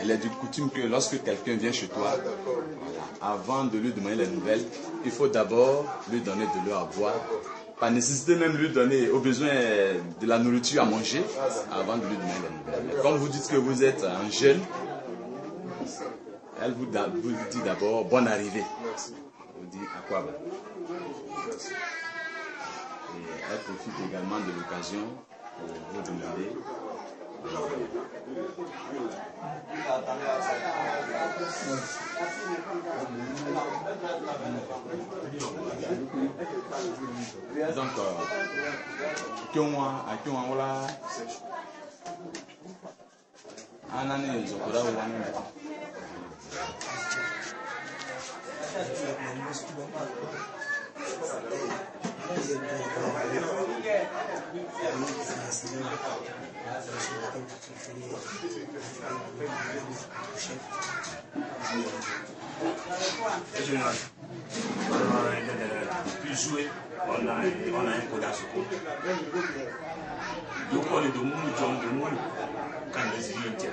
Il est de coutume que lorsque quelqu'un vient chez toi, avant de lui demander les nouvelles, il faut d'abord lui donner de l'eau à boire. Pas nécessité même lui donner au besoin de la nourriture à manger avant de lui donner les nouvelles. Mais comme vous dites que vous êtes un jeune, elle vous dit d'abord bonne arrivée. Vous dit à quoi va. Et elle profite également de l'occasion pour vous demander. Donc, plus jouer, on a un code à ce compte. Donc on est de monde, quand les élus étaient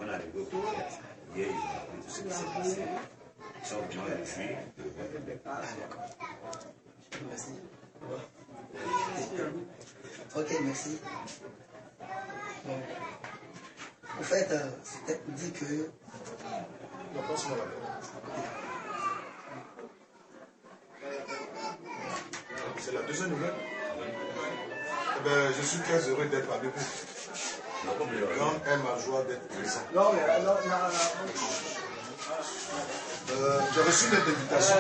on a des groupes hier, ils ont appris tout ce qui s'est passé. Ils sont bien fui. Merci. Ok, merci. Bon. En fait, c'était pour dire que... C'est la deuxième nouvelle. Eh ben, je suis très heureux d'être avec vous. Grande est ma joie d'être présent. J'ai reçu des invitations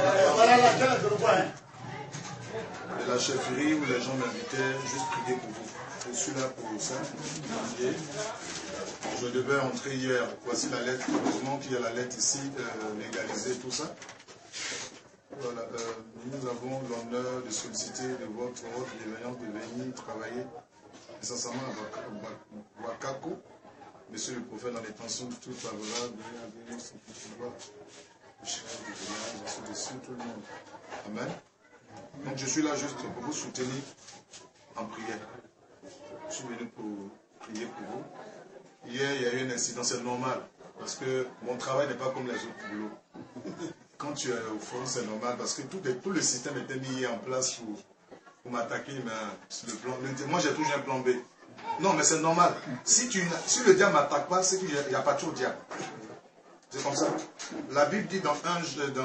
de la chefferie où les gens m'invitaient juste prier pour vous. Je suis là pour ça. Je devais entrer hier. Voici la lettre. Heureusement qu'il y a la lettre ici, légalisée, tout ça. Voilà, nous avons l'honneur de solliciter de votre bienveillance de venir travailler essentiellement à Wakako. Monsieur le prophète, dans les tensions toutes favorables, tout le monde. Amen. Donc je suis là juste pour vous soutenir en prière. Je suis venu pour prier pour vous. Hier, il y a eu un incident, c'est normal, parce que mon travail n'est pas comme les autres boulots. Quand tu es au fond, c'est normal, parce que tout le système était mis en place pour m'attaquer, mais le plan, moi j'ai toujours un plan B. Non, mais c'est normal. Si le diable ne m'attaque pas, c'est qu'il n'y a pas trop de diable. C'est comme ça. La Bible dit dans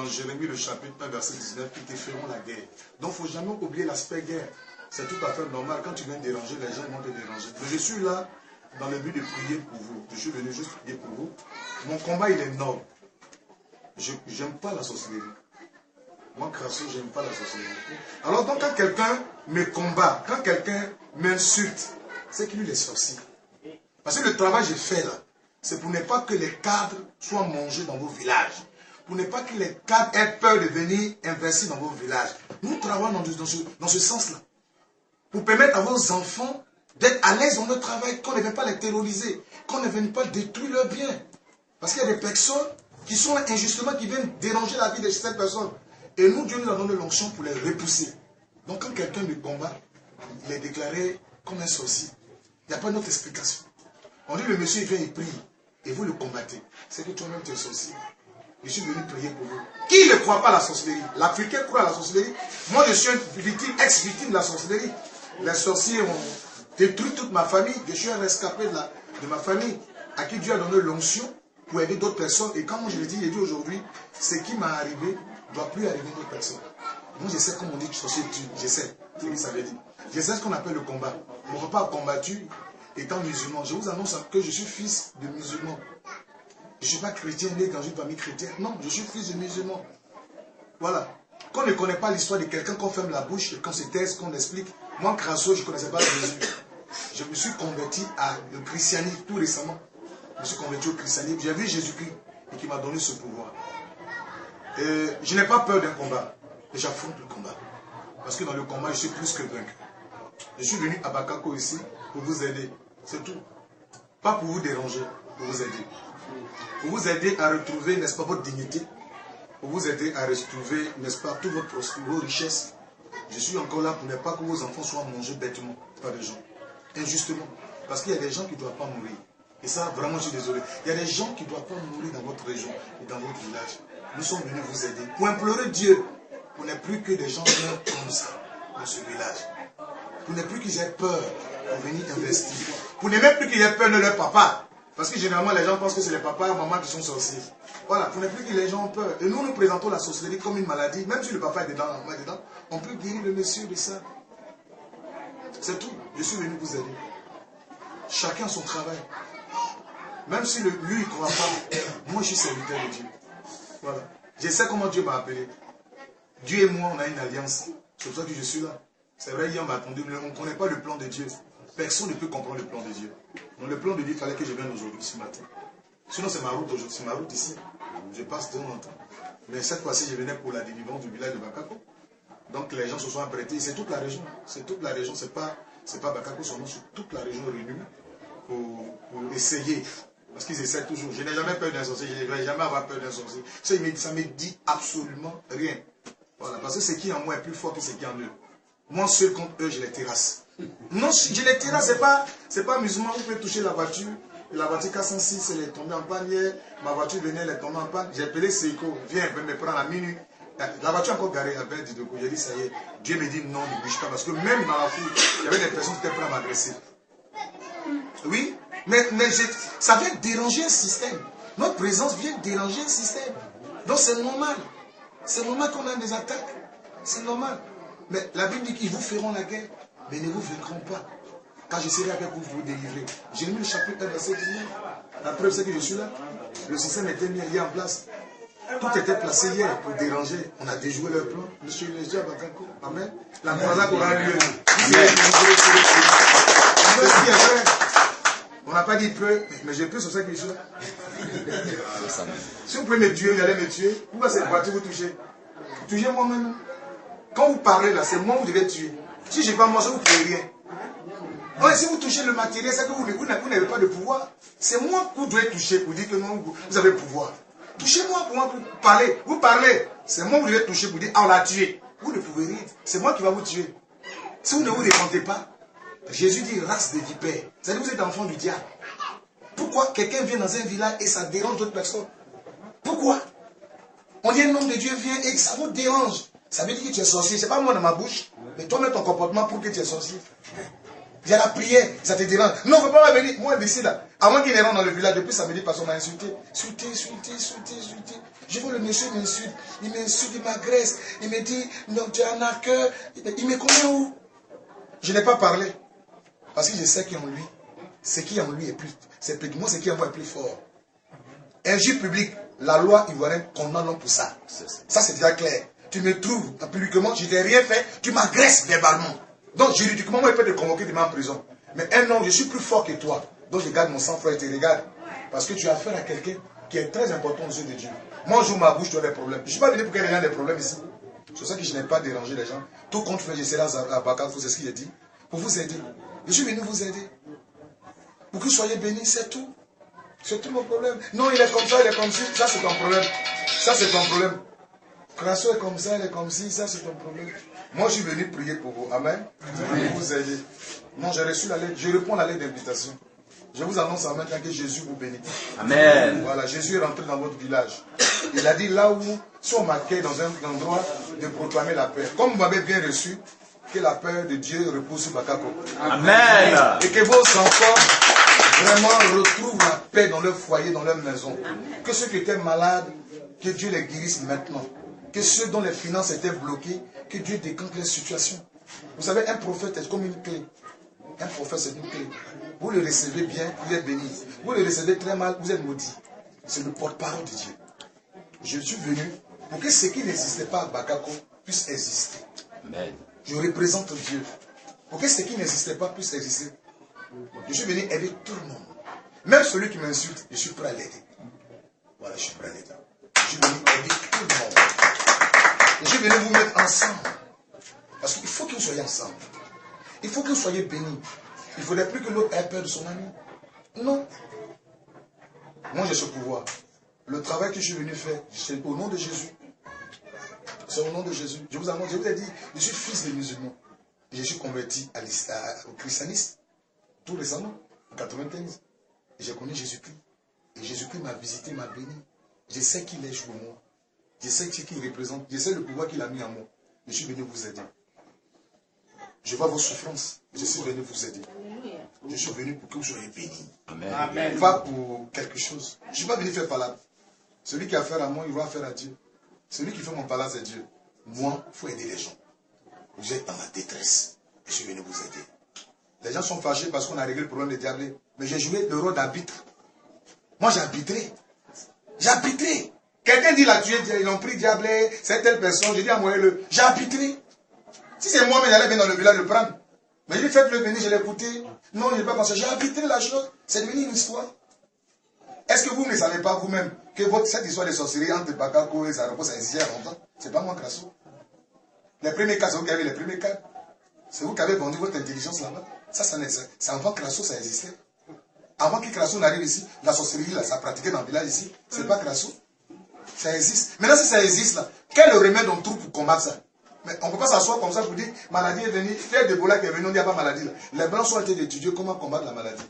Jérémie le chapitre 1, verset 19, qu'ils te feront la guerre. Donc il ne faut jamais oublier l'aspect guerre. C'est tout à fait normal. Quand tu viens déranger, les gens vont te déranger. Mais je suis là dans le but de prier pour vous. Je suis venu juste prier pour vous. Mon combat, il est noble. Je n'aime pas la sorcellerie. Moi, Crasso, je n'aime pas la sorcellerie. Alors, donc, quand quelqu'un me combat, quand quelqu'un m'insulte, c'est qu'il est sorcier. Parce que le travail que j'ai fait là, c'est pour ne pas que les cadres soient mangés dans vos villages. Pour ne pas que les cadres aient peur de venir investir dans vos villages. Nous travaillons dans ce sens-là. Pour permettre à vos enfants d'être à l'aise dans leur travail, qu'on ne vienne pas les terroriser, qu'on ne vienne pas détruire leurs biens. Parce qu'il y a des personnes qui sont là injustement, qui viennent déranger la vie de cette personne. Et nous, Dieu nous a donné l'onction pour les repousser. Donc quand quelqu'un me combat, il est déclaré comme un sorcier. Il n'y a pas d'autre explication. On dit le monsieur il vient, il prie, et vous le combattez. C'est que toi-même tu es sorcier. Je suis venu prier pour vous. Qui ne croit pas à la sorcellerie? L'Africain croit à la sorcellerie. Moi je suis une ex-victime de la sorcellerie. Les sorciers ont détruit toute ma famille. Je suis un rescapé de ma famille, à qui Dieu a donné l'onction pour aider d'autres personnes. Et quand moi je le dis, il dit aujourd'hui, ce qui m'est arrivé ne doit plus arriver à d'autres personnes. Moi je sais comment on dit sorcier tue, je sais ce que ça veut dire. Je sais ce qu'on appelle le combat. Mon papa a combattu étant musulman. Je vous annonce que je suis fils de musulman. Je ne suis pas chrétien né dans une famille chrétienne. Non, je suis fils de musulman. Voilà. Qu'on ne connaît pas l'histoire de quelqu'un, qu'on ferme la bouche, qu'on se taise, qu'on explique. Moi, Crasso, je ne connaissais pas Jésus. Je me suis converti au christianisme tout récemment. Je me suis converti au christianisme. J'ai vu Jésus-Christ et qui m'a donné ce pouvoir. Je n'ai pas peur d'un combat. Et j'affronte le combat. Parce que dans le combat, je suis plus que vainqueur. Je suis venu à Bakako ici pour vous aider. C'est tout. Pas pour vous déranger, pour vous aider. Pour vous aider à retrouver, n'est-ce pas, votre dignité. Pour vous aider à retrouver, n'est-ce pas, toutes vos richesses. Je suis encore là pour ne pas que vos enfants soient mangés bêtement par des gens. Injustement. Parce qu'il y a des gens qui ne doivent pas mourir. Et ça, vraiment, je suis désolé. Il y a des gens qui ne doivent pas mourir dans votre région et dans votre village. Nous sommes venus vous aider. Pour implorer Dieu, pour ne plus que des gens meurent comme ça dans ce village. Pour ne plus qu'ils aient peur de venir investir. Pour ne même plus qu'ils aient peur de leur papa. Parce que généralement, les gens pensent que c'est les papas et maman qui sont sorciers. Voilà, pour ne plus que les gens ont peur. Et nous, nous présentons la sorcellerie comme une maladie. Même si le papa est dedans, la maman est dedans, on peut guérir le monsieur de ça. C'est tout. Je suis venu vous aider. Chacun son travail. Même si lui, il ne croit pas, moi, je suis serviteur de Dieu. Voilà. Je sais comment Dieu m'a appelé. Dieu et moi, on a une alliance. C'est pour ça que je suis là. C'est vrai, hier, on m'a attendu, mais on ne connaît pas le plan de Dieu. Personne ne peut comprendre le plan de Dieu. Donc, le plan de Dieu, il fallait que je vienne aujourd'hui, ce matin. Sinon, c'est ma route aujourd'hui, c'est ma route ici. Je passe de temps en temps. Mais cette fois-ci, je venais pour la délivrance du village de Bakako. Donc, les gens se sont apprêtés. C'est toute la région. C'est toute la région. C'est pas Bakako seulement, c'est toute la région réunie pour essayer. Parce qu'ils essaient toujours. Je n'ai jamais peur d'un sorcier. Je ne vais jamais avoir peur d'un sorcier. Ça ne me dit absolument rien. Voilà. Parce que ce qui est en moi est plus fort que ce qui est en eux. Moi, seul contre eux, je les terrasse. Non, je les terrasse, c'est pas amusement. Vous pouvez toucher la voiture. La voiture 406, elle est tombée en panne hier. Ma voiture venait, elle est tombée en panne. J'ai appelé Seiko. Viens, me prendre à minuit. La voiture encore garée à Belle Didoko. J'ai dit, ça y est. Dieu me dit non, ne bouge pas. Parce que même dans la foule, il y avait des personnes qui étaient prêtes à m'agresser. Oui, mais ça vient déranger un système. Notre présence vient déranger un système. Donc c'est normal. C'est normal qu'on a des attaques. C'est normal. Mais la Bible dit qu'ils vous feront la guerre, mais ne vous vaincront pas. Quand je serai avec vous, vous délivrer. J'ai lu le chapitre 1, verset 19. La preuve, c'est que je suis là. Le système était mis en place. Tout était placé hier pour déranger. On a déjoué leur plan. Monsieur le diable, amen. La croisade aura lieu. On n'a pas dit peu, mais j'ai peu sur ça que je suis là. Si vous pouvez me tuer, vous allez me tuer. Pourquoi cette voiture vous touchez? Touchez moi-même. Quand vous parlez là, c'est moi que vous devez tuer. Si je n'ai pas mangé, vous ne pouvez rien. Ouais, si vous touchez le matériel, c'est que vous n'avez pas de pouvoir. C'est moi que vous devez toucher pour dire que non, vous avez le pouvoir. Touchez-moi pour moi, pour parler. Vous parlez. C'est moi que vous devez toucher pour dire, ah, on l'a tué. Vous ne pouvez rien. C'est moi qui va vous tuer. Si vous ne vous défendez pas, Jésus dit race de vipères. C'est-à-dire que vous êtes enfant du diable. Pourquoi quelqu'un vient dans un village et ça dérange d'autres personnes? Pourquoi? On dit un homme de Dieu vient et ça vous dérange. Ça veut dire que tu es sorcier. Ce n'est pas moi dans ma bouche, mais toi mets ton comportement pour que tu es sorcier. Il y a la prière, ça te dérange. Non, on ne peut pas venir. Moi, d'ici là, avant qu'il rentre dans le village, depuis samedi, parce qu'on m'a insulté. Insulté. Je vois le monsieur m'insulte. Il m'insulte, il m'agresse. Il me dit, non, tu es un arqueur. Il me connaît où? Je n'ai pas parlé. Parce que je sais qu'en lui, ce qui est en lui est plus. Moi, ce qui est en moi est plus fort. Injure public, la loi ivoirienne condamne l'homme pour ça. Ça, c'est déjà clair. Tu me trouves publiquement, je n'ai rien fait, tu m'agresses verbalement. Donc, juridiquement, moi, je peux te convoquer demain en prison. Mais un homme, je suis plus fort que toi. Donc, je garde mon sang-froid et te regarde. Parce que tu as affaire à quelqu'un qui est très important aux yeux de Dieu. Moi, j'ouvre ma bouche, tu as des problèmes. Je ne suis pas venu pour qu'il y ait des problèmes ici. C'est pour ça que je n'ai pas dérangé les gens. Tout compte fait, je serai à Bakako, c'est ce qu'il a dit. Pour vous aider. Je suis venu vous aider. Pour que vous soyez bénis, c'est tout. C'est tout mon problème. Non, il est comme ça, il est comme ci. Ça, c'est ton problème. Ça, c'est ton problème. Crasso est comme ça, il est comme ci. Ça, c'est ton problème. Moi, je suis venu prier pour vous. Amen. Pour vous aider. Non, j'ai reçu la lettre. Je réponds à la lettre d'invitation. Je vous annonce en même temps que Jésus vous bénit. Amen. Voilà, Jésus est rentré dans votre village. Il a dit là où, si on m'accueille dans un endroit, de proclamer la paix. Comme vous m'avez bien reçu, que la paix de Dieu repose sur Bakako. Amen. Et que vos enfants vraiment retrouvent la paix dans leur foyer, dans leur maison. Que ceux qui étaient malades, que Dieu les guérisse maintenant. Que ceux dont les finances étaient bloquées, que Dieu décante les situations. Vous savez, un prophète est comme une clé. Un prophète, c'est une clé. Vous le recevez bien, vous êtes béni. Vous le recevez très mal, vous êtes maudit. C'est le porte-parole de Dieu. Je suis venu pour que ce qui n'existait pas à Bakako puisse exister. Amen. Je représente Dieu. Pour que ce qui n'existait pas puisse exister. Je suis venu aider tout le monde. Même celui qui m'insulte, je suis prêt à l'aider. Voilà, je suis prêt à l'aider. Je suis venu aider tout le monde. Je suis venu vous mettre ensemble. Parce qu'il faut que vous soyez ensemble. Il faut que vous soyez bénis. Il ne faudrait plus que l'autre ait peur de son ami. Non. Moi, j'ai ce pouvoir. Le travail que je suis venu faire, c'est au nom de Jésus. C'est au nom de Jésus. Je vous annonce, je vous ai dit, je suis fils de musulman. Je suis converti au christianisme tout récemment, en 95. J'ai connu Jésus-Christ. Et Jésus-Christ m'a visité, m'a béni. Je sais qu'il est pour moi. Je sais ce qu'il représente. Je sais le pouvoir qu'il a mis en moi. Je suis venu vous aider. Je vois vos souffrances. Je suis venu vous aider. Je suis venu pour que vous soyez bénis. Amen. Amen. Pas pour quelque chose. Je ne suis pas venu faire palabre. Celui qui a affaire à moi, il va faire à Dieu. Celui qui fait mon palace, c'est Dieu. Moi, il faut aider les gens. Vous êtes dans la détresse. Je suis venu vous aider. Les gens sont fâchés parce qu'on a réglé le problème des diablés. Mais j'ai joué le rôle d'arbitre. Moi, j'ai arbitré. J'ai arbitré. Quelqu'un dit là, ils ont pris diablé, c'est telle personne. J'ai dit à moi, j'ai arbitré. Si c'est moi, mais j'allais venir dans le village le prendre. Mais il dit, faites-le venir, je l'ai écouté. Non, je n'ai pas pensé. J'ai arbitré la chose. C'est devenu une histoire. Est-ce que vous ne savez pas vous-même que cette histoire de sorcellerie entre Bakako et Zaroko, ça existait il y a longtemps? C'est pas moi, Crasso. Les premiers cas, c'est vous qui avez les premiers cas. C'est vous qui avez vendu votre intelligence là-bas. Ça, c'est avant Crasso, ça existait. Avant que Crasso n'arrive ici, la sorcellerie, là, ça pratiquait dans le village ici. C'est pas Crasso. Ça existe. Maintenant, si ça existe là, quel remède on trouve pour combattre ça? Mais on ne peut pas s'asseoir comme ça pour dire, maladie est venue, fièvre d'Ebola qui est venue, on dit, il n'y a pas maladie là. Les Blancs sont en train d'étudier comment combattre la maladie.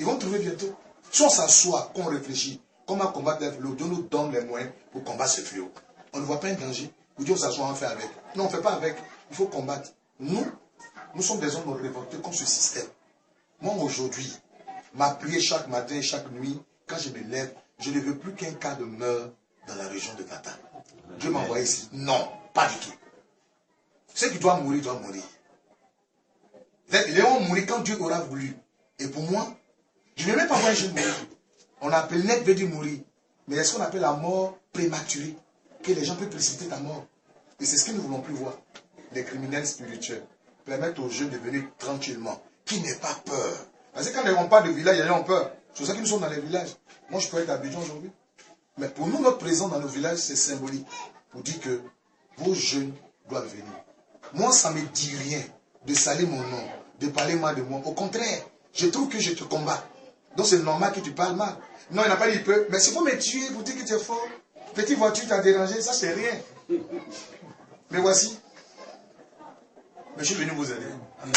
Ils vont trouver bientôt. Si on s'assoit, qu'on réfléchit, comment combattre le fléau, Dieu nous donne les moyens pour combattre ce fléau. On ne voit pas un danger. Pour Dieu, on s'assoit, on fait avec. Non, on ne fait pas avec. Il faut combattre. Nous sommes des hommes révoltés contre ce système. Moi, aujourd'hui, ma prière chaque matin et chaque nuit, quand je me lève, je ne veux plus qu'un cas de meurtre dans la région de Kata. Dieu m'a envoyé ici. Non, pas du tout. Ceux qui doivent mourir, doivent mourir. Ils vont mourir quand Dieu aura voulu. Et pour moi, je ne vais même pas voir un jeune mourir. On appelle net veut dire mourir. Mais est-ce qu'on appelle la mort prématurée? Que les gens peuvent précipiter ta mort. Et c'est ce que nous ne voulons plus voir. Les criminels spirituels permettent aux jeunes de venir tranquillement. Qui n'aient pas peur. Parce que quand on parle de village, les gens ont peur. C'est pour ça que nous sommes dans les villages. Moi, je peux être à Abidjan aujourd'hui. Mais pour nous, notre présence dans nos villages, c'est symbolique. Pour dire que vos jeunes doivent venir. Moi, ça ne me dit rien de salir mon nom, de parler mal de moi. Au contraire, je trouve que je te combats. Donc c'est normal que tu parles mal. Non, il n'a pas dit peu. Mais si vous me tuez, vous dites que tu es fort. Petite voiture t'a dérangé, ça c'est rien. Mais voici. Mais je suis venu vous aider. Amen.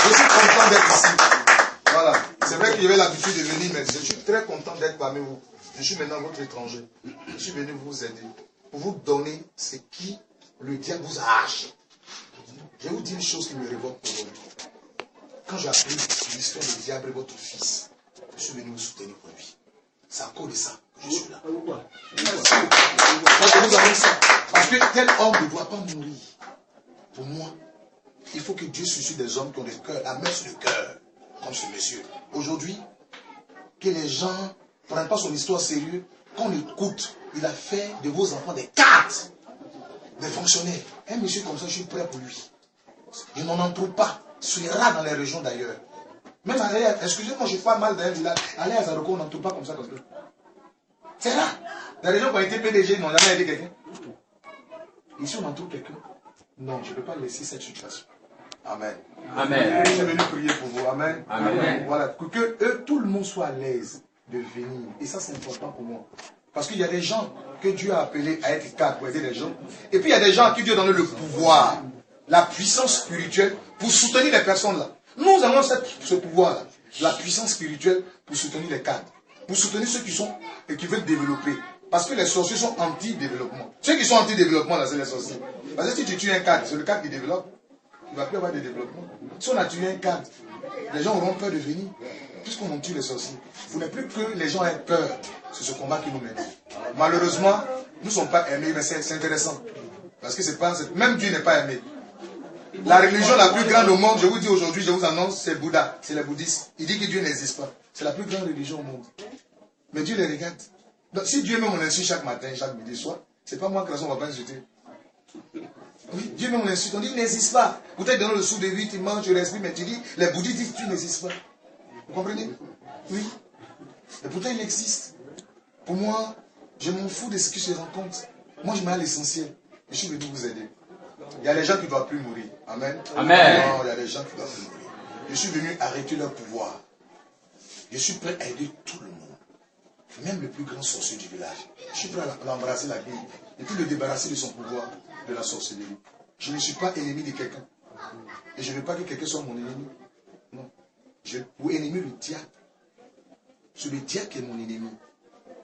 Je suis content d'être ici. Voilà. C'est vrai que j'avais l'habitude de venir, mais je suis très content d'être parmi vous. Je suis maintenant votre étranger. Je suis venu vous aider. Pour vous donner ce qui le diable vous a arraché. Je vais vous dire une chose qui me révolte aujourd'hui. Quand j'ai appris l'histoire du diable et votre fils, je suis venu vous soutenir pour lui. C'est à cause de ça que je suis là. Parce que tel homme ne doit pas mourir. Pour moi, il faut que Dieu suscite des hommes qui ont le cœur, la main sur le cœur, comme ce monsieur. Aujourd'hui, que les gens ne prennent pas son histoire sérieux, qu'on écoute. Il a fait de vos enfants des cartes, des fonctionnaires. Un monsieur comme ça, je suis prêt pour lui. Je n'en trouve pas. C'est rare dans les régions d'ailleurs. Même à l'air, excusez-moi, je parle mal d'un village. À l'air, à Zaroko, on n'en trouve pas comme ça. C'est rare. Les régions qui ont été PDG n'ont jamais aidé quelqu'un. Ici, on en trouve quelqu'un. Non, je ne peux pas laisser cette situation. Amen. Amen. Je suis venu prier pour vous. Amen. Amen. Voilà. Que tout le monde soit à l'aise de venir. Et ça, c'est important pour moi. Parce qu'il y a des gens que Dieu a appelés à être cadres pour aider les gens. Et puis il y a des gens à qui Dieu donne le pouvoir, la puissance spirituelle pour soutenir les personnes là. Nous avons ce pouvoir là, la puissance spirituelle pour soutenir les cadres, pour soutenir ceux qui sont et qui veulent développer. Parce que les sorciers sont anti-développement. Ceux qui sont anti-développement là, c'est les sorciers. Parce que si tu tues un cadre, c'est le cadre qui développe. il ne va plus y avoir de développement. Si on a tué un cadre, les gens auront peur de venir. Puisqu'on en tue les sorciers. Il ne faut plus que les gens aient peur. C'est ce combat qui nous mène. Malheureusement, nous ne sommes pas aimés, mais c'est intéressant. Parce que c'est pas, même Dieu n'est pas aimé. La religion la plus grande au monde, je vous dis aujourd'hui, je vous annonce, c'est Bouddha, c'est les bouddhistes. Il dit que Dieu n'existe pas. C'est la plus grande religion au monde. Mais Dieu les regarde. Donc, si Dieu met mon insulte chaque matin, chaque midi, soir, c'est pas moi qui on va pas insulter. Oui, Dieu met mon insulte, on dit qu'il n'existe pas. Vous êtes dans le sou de vie, tu manges, tu respires, mais tu dis, les bouddhistes disent que tu n'existes pas. Vous comprenez? Oui. Et pourtant, il existe. Pour moi, je m'en fous de ce qui se rencontre. Moi, je mets à l'essentiel. Je suis venu vous aider. Il y a des gens qui ne doivent plus mourir. Amen. Amen. Non, il y a des gens qui doivent plus mourir. Je suis venu arrêter leur pouvoir. Je suis prêt à aider tout le monde. Même le plus grand sorcier du village. Je suis prêt à l'embrasser la Bible et puis le débarrasser de son pouvoir de la sorcellerie. Je ne suis pas ennemi de quelqu'un. Et je ne veux pas que quelqu'un soit mon ennemi. Non. Vous ennemi le diable. C'est le diable qui est mon ennemi.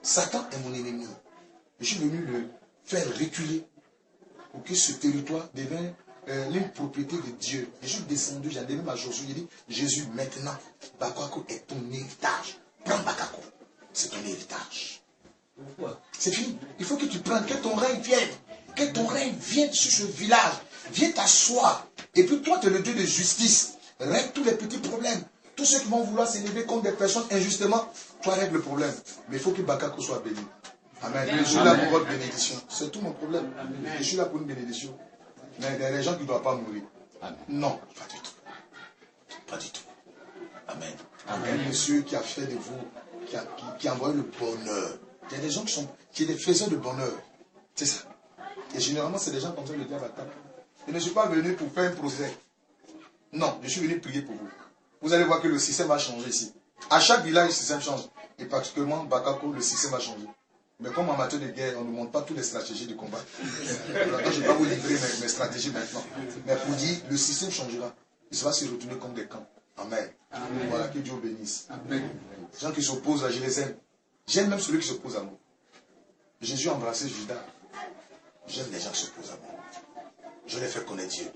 Satan est mon ennemi. Je suis venu le faire reculer pour que ce territoire devienne une propriété de Dieu. Je suis descendu, j'ai donné ma chaussure, j'ai dit, Jésus, maintenant, Bakako est ton héritage. Prends Bakako. C'est ton héritage. C'est fini. Il faut que tu prennes, que ton règne vienne. Que ton règne vienne sur ce village. Viens t'asseoir. Et puis toi, tu es le Dieu de justice. Règle tous les petits problèmes. Tous ceux qui vont vouloir s'élever contre des personnes injustement, toi règle le problème. Mais il faut que Bakako soit béni. Amen. Je suis là pour votre bénédiction. C'est tout mon problème. Je suis là pour une bénédiction. Mais il y a des gens qui ne doivent pas mourir. Amen. Non, pas du tout. Pas du tout. Amen. Amen. Un monsieur qui a fait de vous, qui a envoyé le bonheur. Il y a des gens qui sont des faiseurs de bonheur. C'est ça. Et généralement, c'est des gens comme ça le diable attaque. Je ne suis pas venu pour faire un procès. Non, je suis venu prier pour vous. Vous allez voir que le système va changer ici. À chaque village, le système change. Et particulièrement, Bakako, le système va changer. Mais comme en matière de guerre, on ne montre pas toutes les stratégies de combat. Alors, je ne vais pas vous livrer mes stratégies maintenant. Mais pour dire, le système changera. Il va se retourner comme des camps. Amen. Amen. Voilà, que Dieu bénisse. Amen. Les gens qui s'opposent, je les aime. J'aime même celui qui s'oppose à moi. Jésus a embrassé Judas. J'aime les gens qui s'opposent à moi. Je les fais connaître Dieu.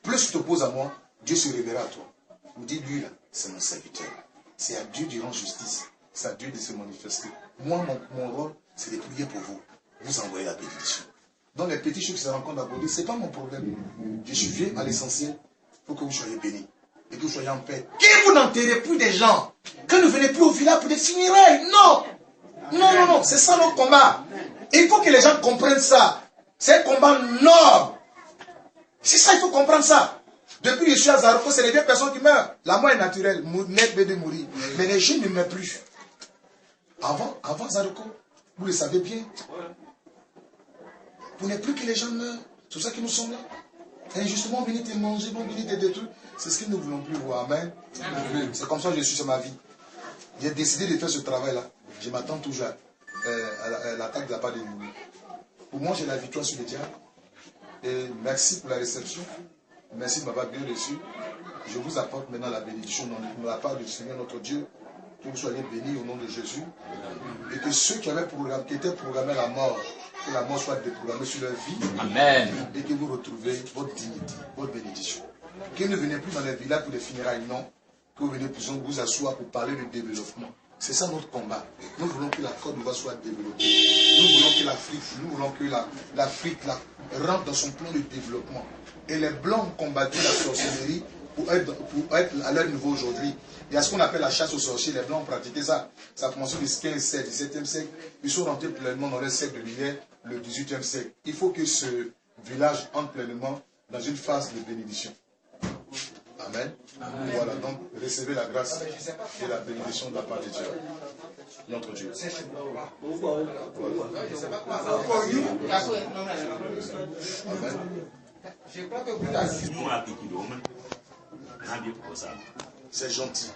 Plus tu t'opposes à moi, Dieu se révélera à toi. Vous dites, lui là, c'est mon serviteur. C'est à Dieu d'y rendre justice. C'est à Dieu de se manifester. Moi, mon rôle, c'est de prier pour vous. Vous envoyez la bénédiction. Dans les petits choses qui se rencontrent à côté, ce n'est pas mon problème. Je suis vieux à l'essentiel pour que vous soyez bénis. Et que vous soyez en paix. Que vous n'enterrez plus des gens. Que ne venez plus au village pour des funérailles. Non. Non, non, non. C'est ça notre combat. Et il faut que les gens comprennent ça. C'est un combat noble. C'est ça, il faut comprendre ça. Depuis que je suis à Zaroko, c'est les vieilles personnes qui meurent. La mort est naturelle. Net de mourir. Mais les jeunes ne meurent plus. Avant Zaroko, vous le savez bien. Vous n'êtes plus que les gens meurent. C'est pour ça que nous sommes là. Et justement, venez te manger, venez te détruire. C'est ce que nous ne voulons plus voir. Amen. C'est comme ça que je suis sur ma vie. J'ai décidé de faire ce travail-là. Je m'attends toujours à l'attaque de la part de nous. Pour moi, j'ai la victoire sur le diable. Et merci pour la réception. Merci de m'avoir bien reçu. Je vous apporte maintenant la bénédiction de la part du Seigneur notre Dieu. Que vous soyez bénis au nom de Jésus. Et que ceux qui étaient programmés à la mort, que la mort soit déprogrammée sur leur vie. Amen. Et que vous retrouvez votre dignité, votre bénédiction. Que ne venez plus dans les villages pour les funérailles, non. Que vous venez plus vous asseoir pour parler de développement. C'est ça notre combat. Nous voulons que la Côte d'Ivoire soit développée. Nous voulons que l'Afrique rentre dans son plan de développement. Et les Blancs ont combattu la sorcellerie pour être à leur niveau aujourd'hui. Il y a ce qu'on appelle la chasse aux sorciers. Les Blancs ont pratiqué ça. Ça a commencé du 15e siècle, 17e siècle. Ils sont rentrés pleinement dans le siècle de lumière, le 18e siècle. Il faut que ce village entre pleinement dans une phase de bénédiction. Amen. Amen. Voilà, donc recevez la grâce et la bénédiction de la part de Dieu. Notre Dieu. Amen. C'est gentil.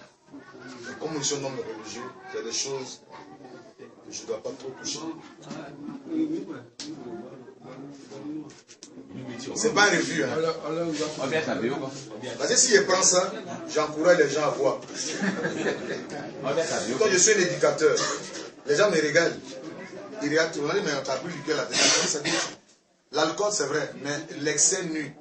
Comme nous sommes nombreux religieux, il y a des choses que je ne dois pas trop toucher. C'est pas un refus. Hein. Parce que si je prends ça, j'encourage les gens à voir. Quand je suis un éducateur, les gens me regardent. Ils regardent, on dit, mais on t'a pris du cœur là. L'alcool, c'est vrai, mais l'excès nuit.